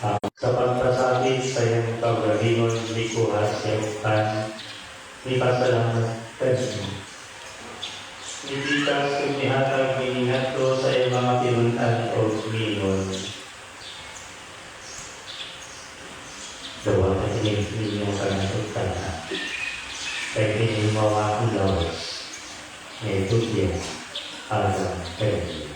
Sa pagpasakit sa iyong kabrahimon, likuhas sa iyong kan, ipasalamat kanino. Ipikas kung ihatag iningat ko sa iyong mga pinuntan o mingon. Dawa ka inyong kanatugtan na. Kaya kinimawa ang lawas. May tugyan alam kanino.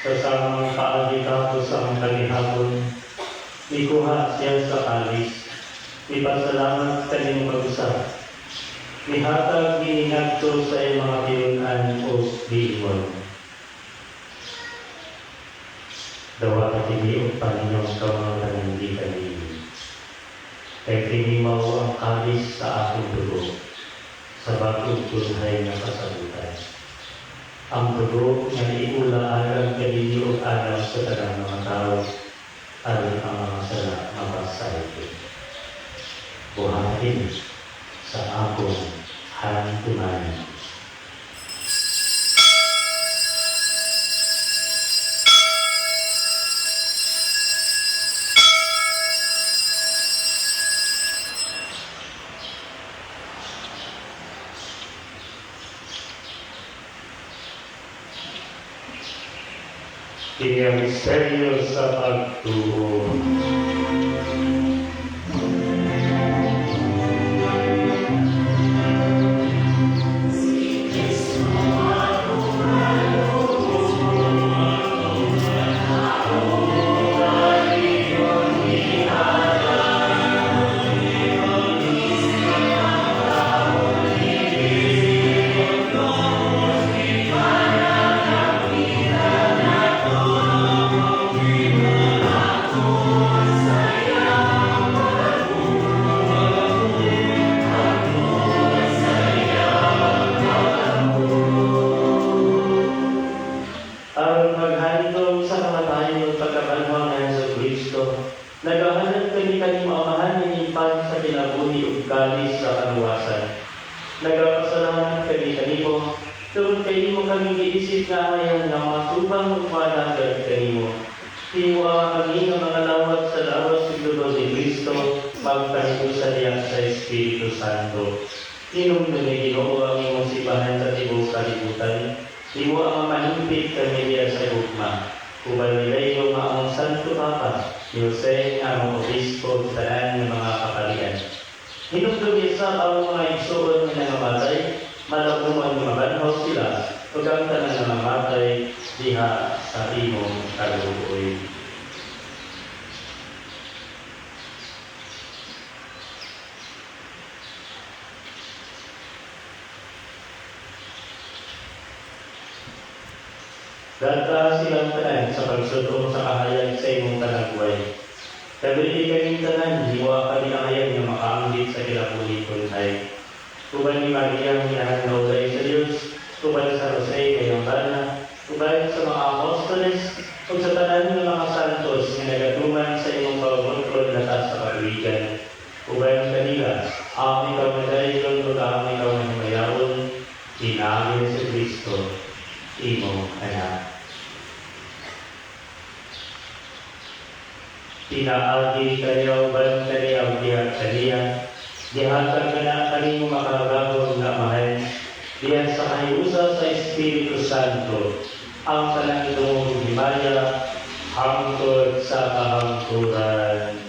Kasamang kaagitapos ang kalihapon, ikuha siya sa kalis, ipasalamat kanyang mag-usap. Ihatag iningadto sa iyong mga pinunan o diimon. Dawa katiliog pa ninyong kamangan hindi kanili. Kaya tinimaw ang kalis sa aking dugo, sa bagong tunay na kasabutan. Ang dugo nga iula-alag kaniliog araw sa tagang mga tao, aron ang mga sala mapasahin. Buhatin sa akong hantuman. Kaya misteryo sa pagtuo. Naghahanap kami kanyang maamahan ng impan sa kinabuhi ug kalis sa kaluwasan. Nagapasalamat kami kanimo, tungod kanimo kami giisip na amayan nga masubang ug managad kanimo. Tiwa kami nga mga lawat sa lawas sa dugo ni Kristo, magkahiusan niya sa Espiritu Santo. Hinumdum ni Ginoo ang imong sibahan sa tibuok kalibutan, tiwa ang manimpit kami niya sa ugma. Kubalilay yung maong Santo Papa, Jose ang obispo sa tanan ng mga kapalian. Hinugdugin sa ang mga igsuon na nangamatay, malabuman mabanhaw sila, ug ang tanan na mamatay diha sa imong kaluoy. Data silang tanan sa pagsudong sa kahayag sa imong talagway. Kabili kaming tanan, hiwa kami ang hayag na makaanggit sa kilabuhi kunhay. Tuban ni Maria ang hinahanawlay sa Diyos, tuban sa Jose kayong bana, tuban sa mga apostoles, o sa tanan ng mga santos na nagatuman sa imong pagmuntod na sa pagwigan. Tuban kanila, ang ikaw na dayon o ang ikaw na himayawon, kinagin sa Kristo, imong anak. Pinaagi kayo ban kayo dihat kaniya, dihatag ka na kanimo makaragagong na mahal, diyan sa kahiusa sa Espiritu Santo, ang tanang itong himaya, hangtod sa kahangturan.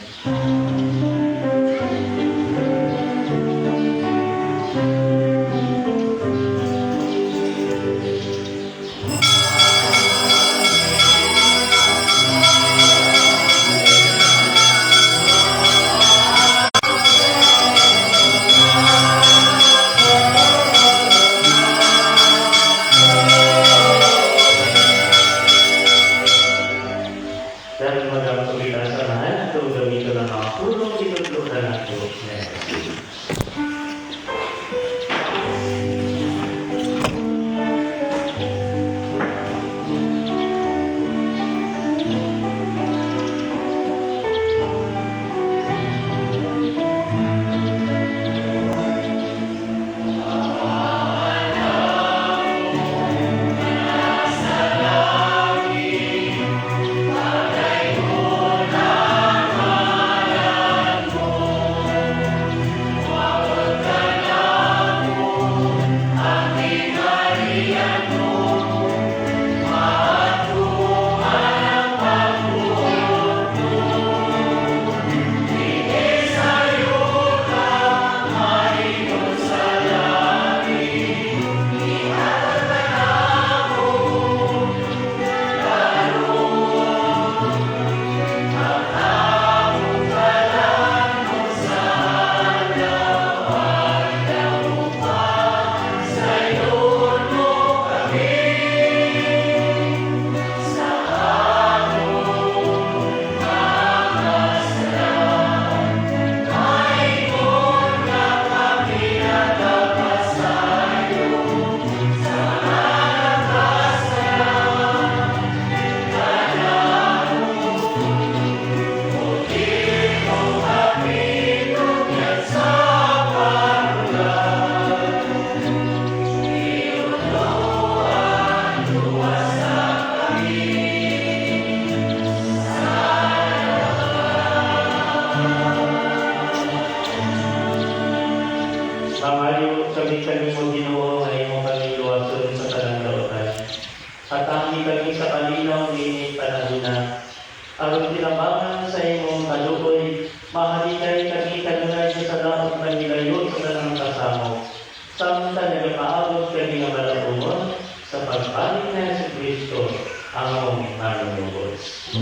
manunubos.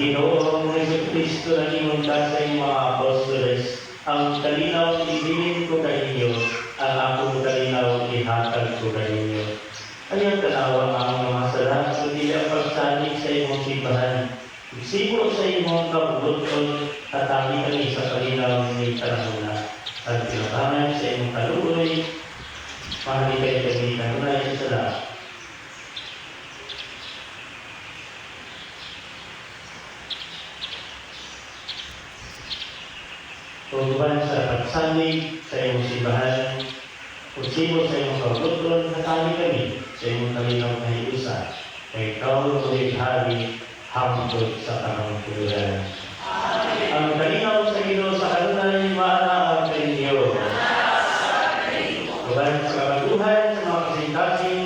Ginoong Jesucristo na inundas sa iyong mga apostoles, ang kalinaw ibilin ko kaninyo, ang akong kalinaw ihatag ko kaninyo. Ayaw tanawa ang mga sala, kundi ang pagsalig sa iyong simbahan. Siguro sa iyong kabuton, tatami kami sa kalinaw ni Tarahuna. At pinatangan sa iyong kaluoy, mahalikay kami kanunay sa sala. Tutuban sa pagsalig sa iyong simbahan, usibo sa iyong kabuton, natali kami sa iyong kalinaw na hiusa, kay ikaw ulit hari, hangtod sa kamangkulan. Ang kalinaw sa Ginoo sa kanunay, maanaan sa inyo. Tutuban sa kabaguhan, sa mga kasing-kasing,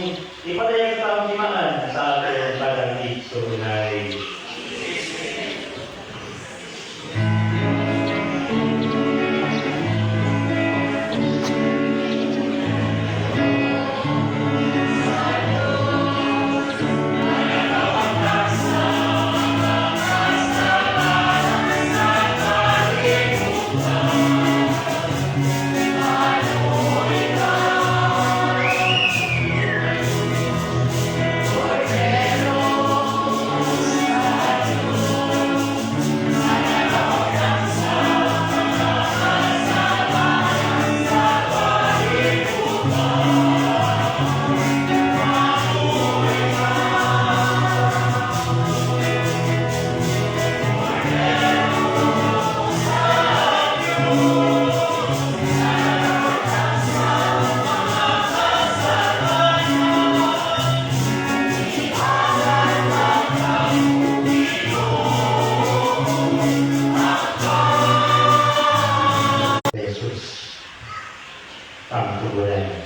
ipadayag ka ang timaan sa ating pagdating sa unay. Ang tuguran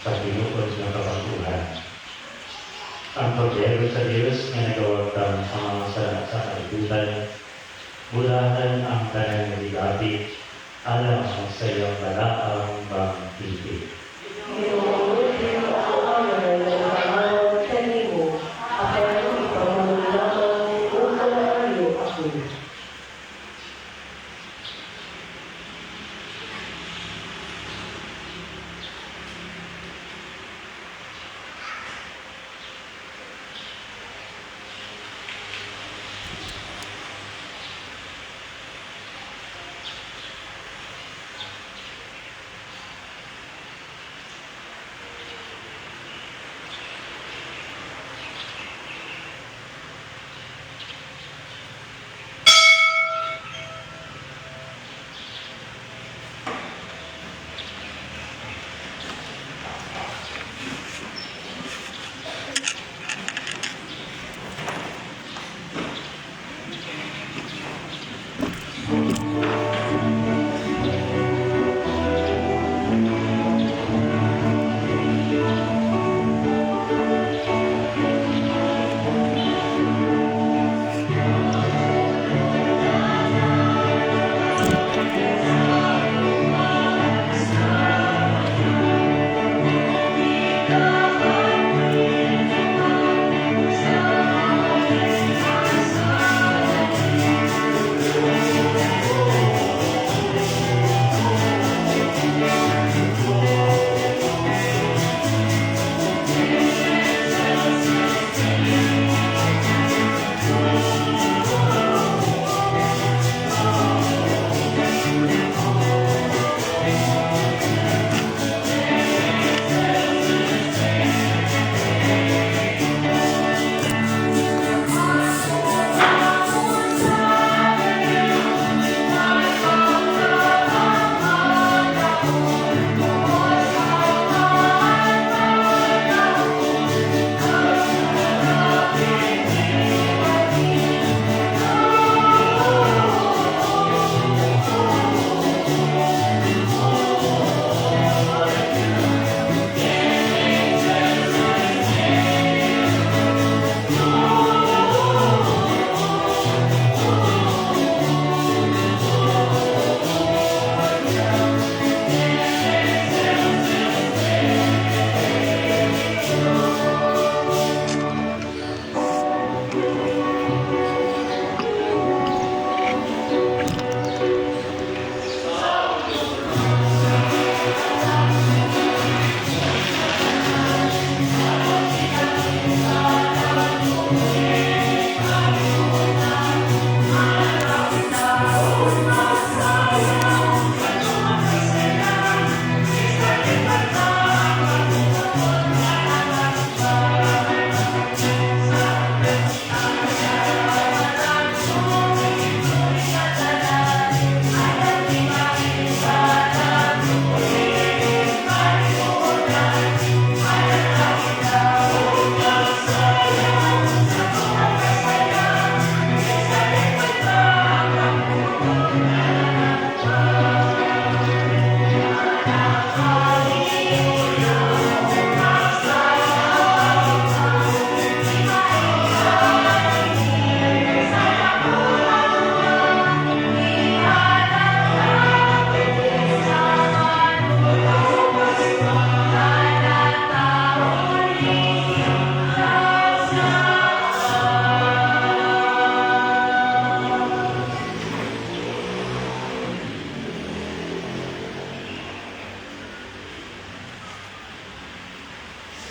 sa pinukod ng kabaguhan. Ang pagdero sa Diyos na nagawag kang sa mga sala sa kalibutan, bulahan ang kanang nagigabit, alam ang sayang lalaang bang tipi.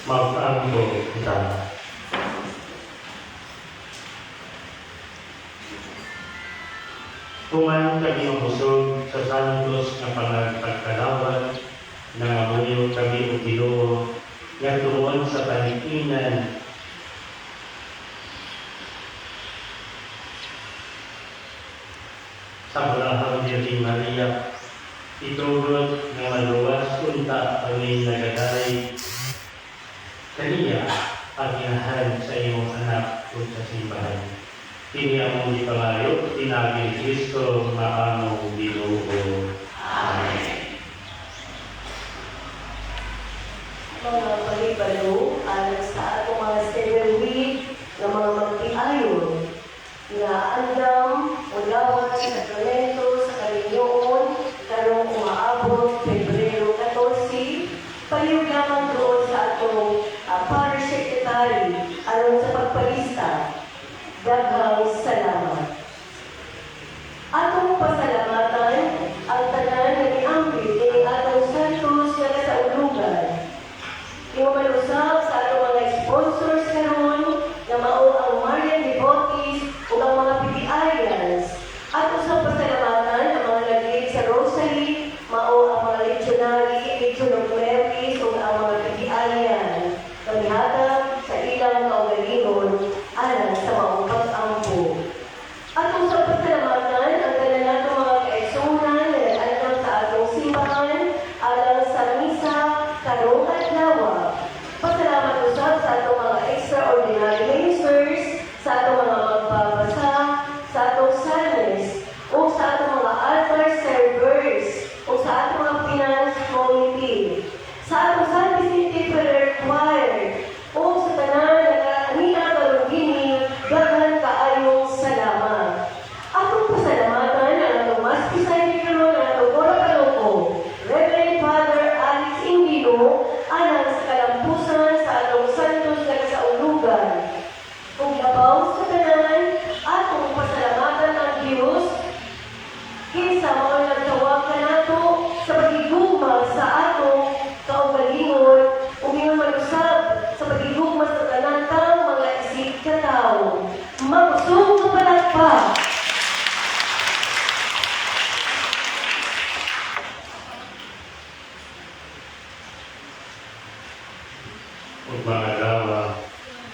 Mag-ambo kita. Tuman kami mabusog sa santos nga pagkalawan, nangamuyo kami o Ginoo, nga tuon sa panikinan. Sa Burahang Virgin Maria, itugod nga maluwas unta kami nagaday kaniya paginahan sa iyong anak o sa simbahan. Kini among gipangayo, tinagin Kristo maamong Ginoo. Amen. Mga palibalo, alang sa atong mga severweek ng mga magtiayon nga andam, ulawat sa sakramento sa kalinyoon, karong umaabot Pebrero 14, paliwlaman doon sa atong parish secretary aron sa pagpalista. Daghang salamat. Atong pasalamatan ang tanan nga niambit ning atong santos nga kasaulugan. Imamanusap sa atong mga sponsors karon nga mao ang Marian Devotees ug ang mga PDIans. Ato sa pasalamatan ang mga lagit sa Rosary, mao ang mga legionary, Legion of Marys ug ang mga PDIan. Paghatag sa ilang kaugalingon alang sa maong pag-ampo. Atong sa pasalamatan ang tanan natong mga kaigsunan nga nag-andam sa atong simbahan alang sa misa karong adlaw. Pasalamat usab sa atong mga extraordinary ministers, sa atong mga magbabasa, sa atong psalmist, o sa atong mga altar servers, o sa atong mga finance committee, sa atong San Vicente Ferrer Choir, o sa tanan nga kanina karong gini, daghan kaayong salamat. Atong pasalamatan ang atong mas pisay karon ang atong Gora Kaloko, Reverend Father Alex Ingino, alang sa kalampusan sa atong santos nga kasaulugan. Kung labaw sa tanan, atong pasalamatan ang Diyos, kinsa mao nagtawag kanato sa pagigugma sa atong kaugalingon, ug malusab sa pagigugma sa tanan taong mga isig katawo. Mabusog nga palakpak. Ug mga dawa,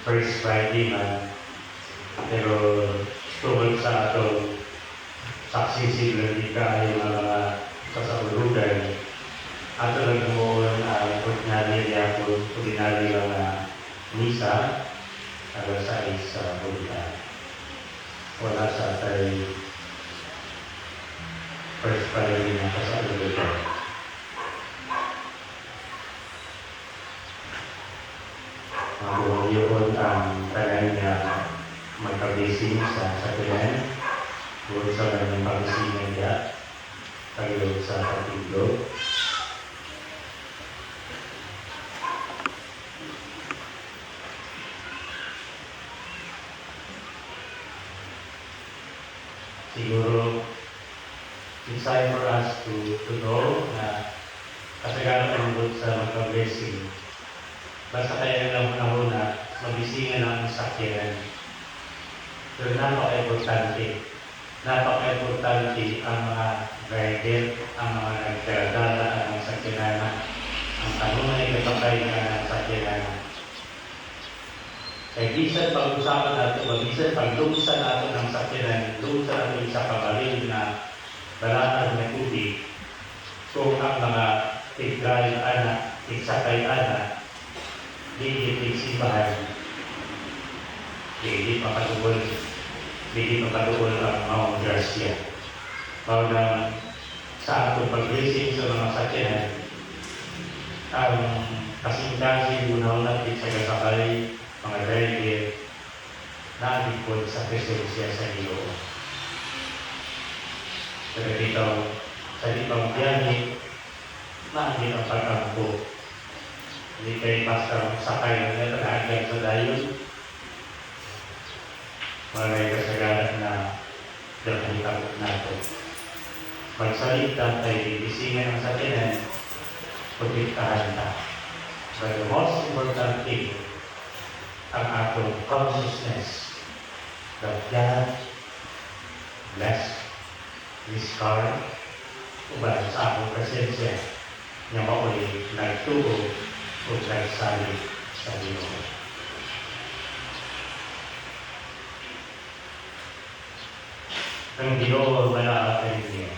First Friday man, pero tungkol sa atong saksisiglan di kaayo nga mga kasaulugan, ato lang tumuon ang ordinary yapon, ordinary lang na misa, alas 6 sa bulan. Wala sa tayo First Friday na kasaulugan. Yun ang tanan niya magkabising sa sakyan, doon sa kanyang pagsisingan niya, tayo sa patiglo. siguro it's time for us to know na kasagaran ang sa magka-blessing. Basta kaya lang una mabisingan ang sakyanan. Pero napaka-importante. Napaka-importante ang mga driver, ang mga nagdadala, ang mga sakyanan. Ang tanong ay kapatay ng sakyanan. Kaya bisan pag-usapan natin, bisan pag-luksan natin ng sakyanan, luksan natin sa kabalin na balaan na tubig, kung ang mga tigray anak, tigsakay anak, hindi simbahan, hindi makaduol ang Mount Garcia. Mao na sa atong pag-racing sa mga sakyanan, ang kasing-kasing unaw natin sa kasakay, mga driver, na-alipod sa presensya sa iyo. Pero dito, sa ditong biyahe, naandin ang pag-ampo. Hindi kayo basta sakay na nila na-agad sa dayon. Maraming kasagaran na dapat natin. Magsalita tayo, ibisingan ang sakyanan, pagkitahan na. But the most important thing, ang atong consciousness that God bless this car uban sa atong presensya niya mauli nagtuo o nagsalig sa Ginoo. Ang Ginoo malaakin niya.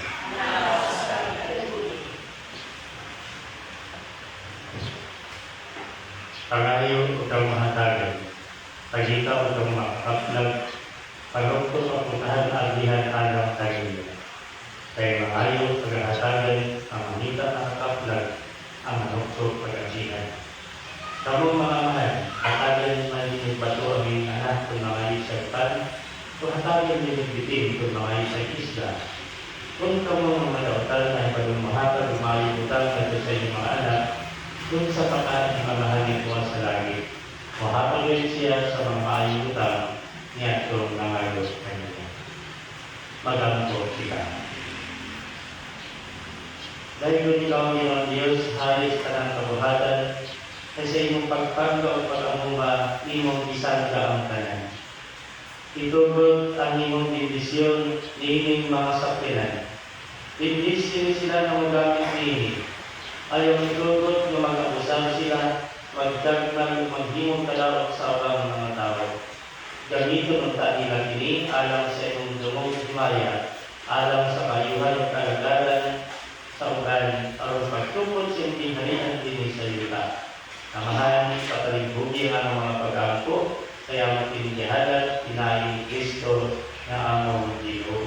Pangayo utaw mahatagan, pagita utaw makakaplag, pagukto ang putahan albihan alam tayo. Kaya mangayo paghahatagan, ang manita nakakaplag, ang manukso pag-agihan. Kamu mga mahal, hatagan man bato ang iyong anak kung mangayo sa ipan, kung hatagan din bitin kung mangayo sa isla. Kung kamu mga malautan ay pagmahatan, lumayo utang at sa inyong mga anak, kung sa pagkaan ng mamahali ko sa langit, mahapagin siya sa mga maayong utang niya itong nangalos kanina. Magampo kita. Dahil kung ikaw ang Diyos, halis ka ng kabuhatan, ay sa imong pagpangga o pag-amuma, imong isangga ang tanan. Itugot ang imong bendisyon, niining mga sakyanan. Bendisyon sila ng magamit niini. Ayaw itugot na mag-abusar sila, magdagdag maghimong kalawat sa abang mga tao. Gamiton ang tailang ini, alam sa imong dumong himaya, alam sa kayuhan at kalagaran, sa ugan, aron pagtungkol sa impinhanian din sa yuta. Namahan, patalimbugi ang mga pag-angko, kaya matinigyahalan, inayin ni Kristo na among Ginoo.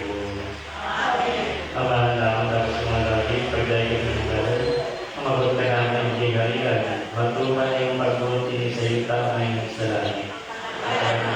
Amen. Amahan lang tapos sa mga laging pagdaigay ng lugaran, ang mabagtagan ng gigalian, matuman yung pagbuti sa yuta ay nagsalangit. Amen.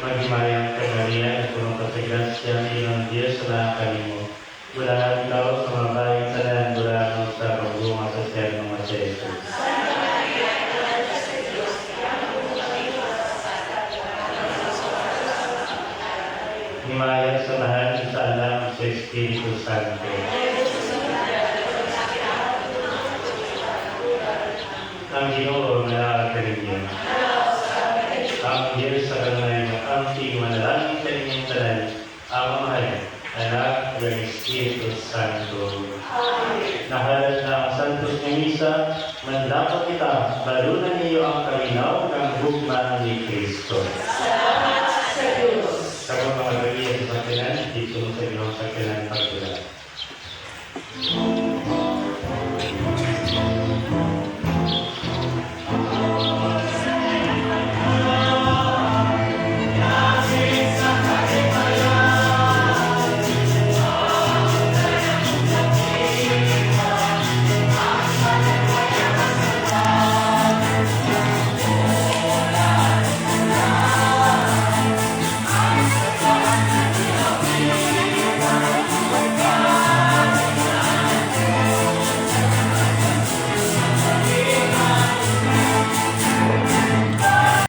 Maghimayang kagalian at punong kasagrasya ng Diyos na kanimo. Bulahan ikaw sa mga bayang tanan, bulahan sa pagbunga sa siya ng mga Jesus. Himayang sa lahat sa alam sa Espiritu Santo. Ang Ginoo na kaligyan. Ang Diyos sa kanay makamti manalangin sa inyong tanan, ang mahal, anak ng Espiritu Santo. Nahalas na ang Santos ng Misa, mandapat kita, balunan niyo ang kalinaw ng bugma ni Kristo.